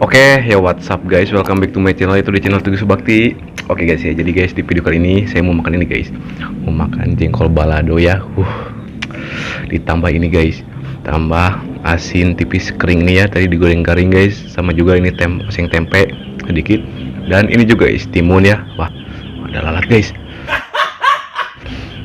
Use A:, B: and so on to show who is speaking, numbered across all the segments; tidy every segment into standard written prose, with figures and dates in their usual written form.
A: Oke, ya what's up guys, welcome back to my channel, itu di channel Tugas Bakti. Oke guys ya, jadi guys di video kali ini saya mau makan ini guys. Mau makan jengkol balado ya. Ditambah ini guys, tambah asin tipis kering nih ya, tadi digoreng garing guys. Sama juga ini oseng tempe sedikit. Dan ini juga guys, timun ya. Wah, ada lalat guys.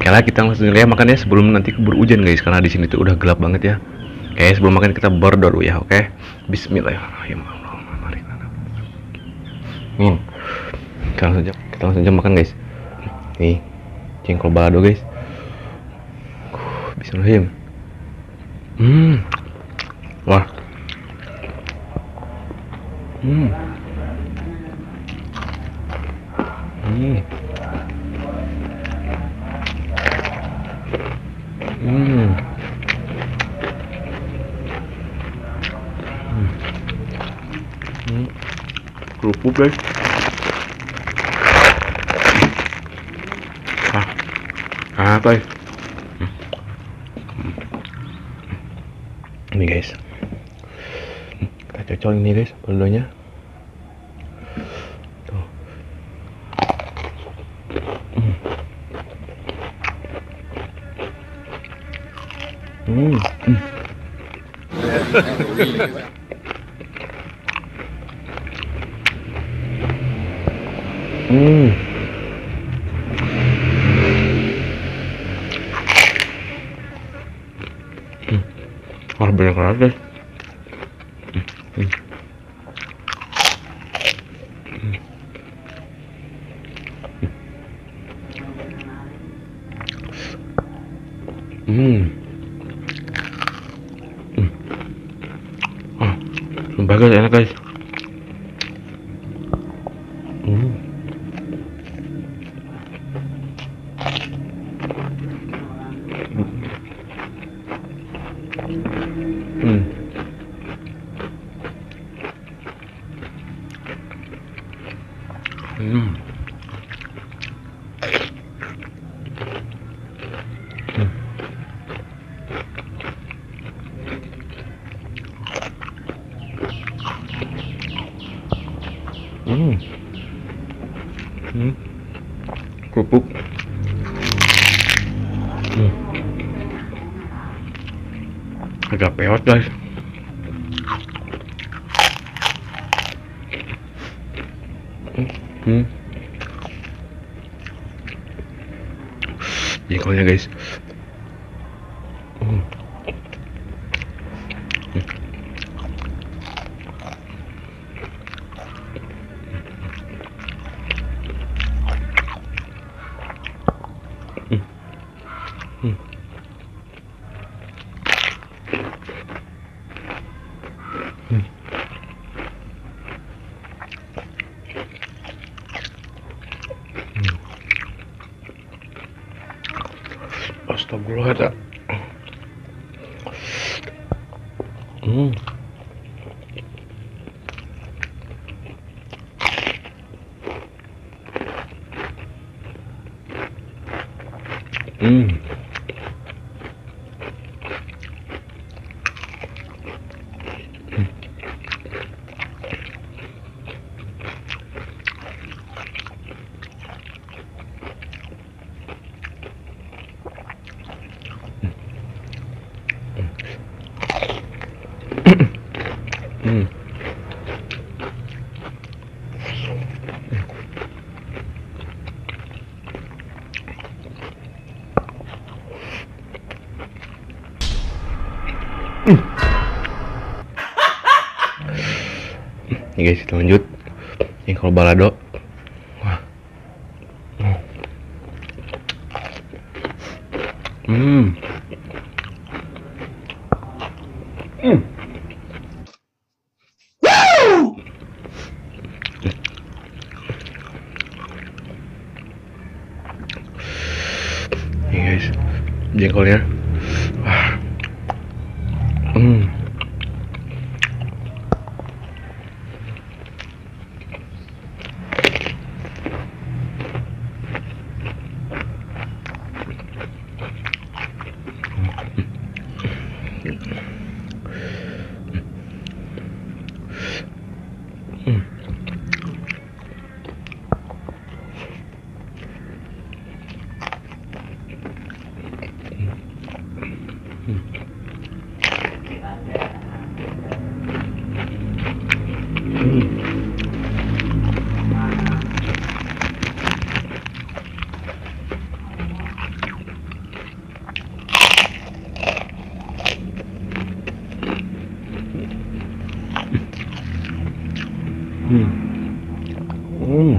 A: Oke, kita langsung ya makan ya sebelum nanti keburu hujan guys, karena di sini tuh udah gelap banget ya. Oke, sebelum makan kita berdoa ya, oke. Bismillahirrahmanirrahim. Kita langsung aja makan guys. Nih jengkol balado guys. Bismillahirrahmanirrahim. Wah. Kerupuk guys. Apa ya? Ini guys, kita cocok ini guys baldonya. Tuh. Wah, banyak banget guys. Sumpah guys, enak guys. Kerupuk. Agak peot guys. Jengkolnya guys. Astagfirullah. Nih guys, kita lanjut jengkol balado. Wah. Nih guys, jengkolnya. Wah. Hmm. Hmm.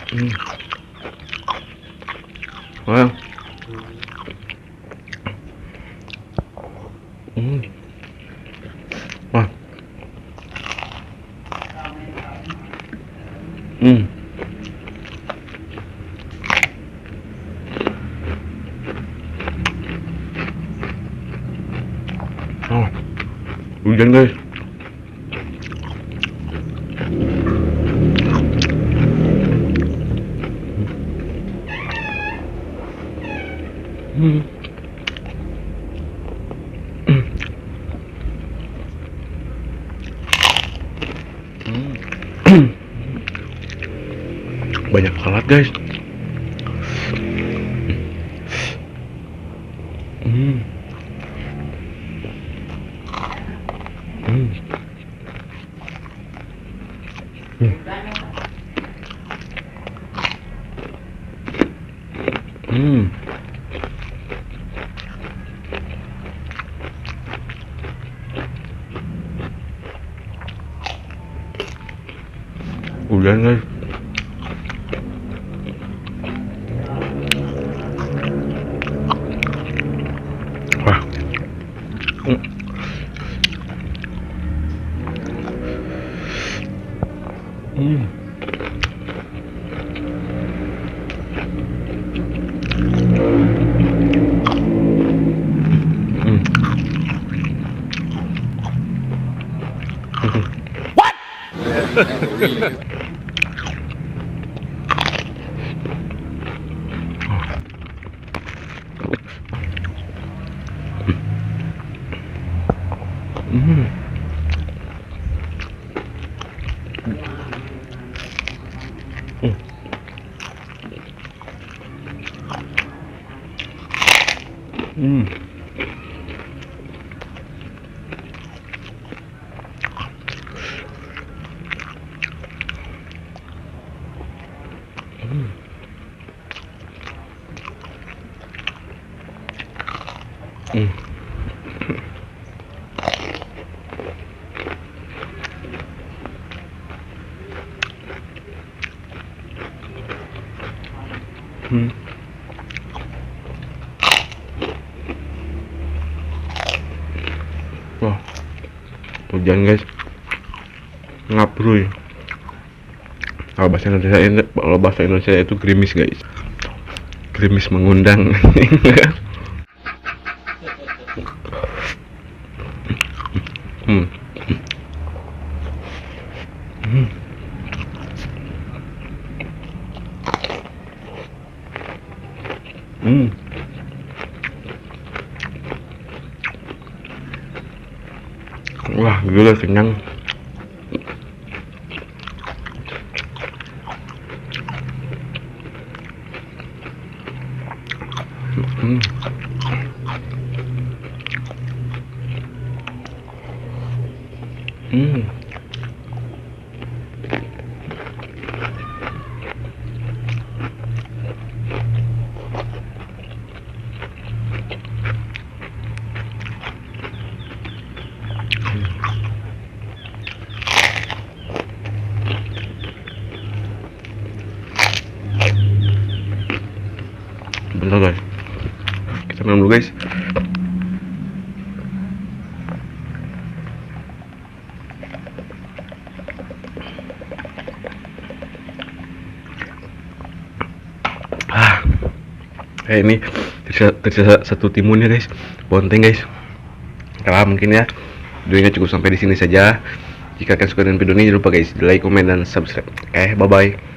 A: Hmm. Well. Wah. Oh, hujan guys. Banyak salad guys. Hujan guys. Wah. Wah, hujan guys. Ngapruy. Kalau bahasa Indonesia itu gerimis guys. Gerimis mengundang. Wah, gila kenyang. mantap guys. Kita minum dulu guys. Ini tersisa satu timunnya guys, bonteng guys. Kalau mungkin ya videonya cukup sampai di sini saja. Jika kalian suka dengan video ini, jangan lupa guys, like, komen, dan subscribe. Bye bye.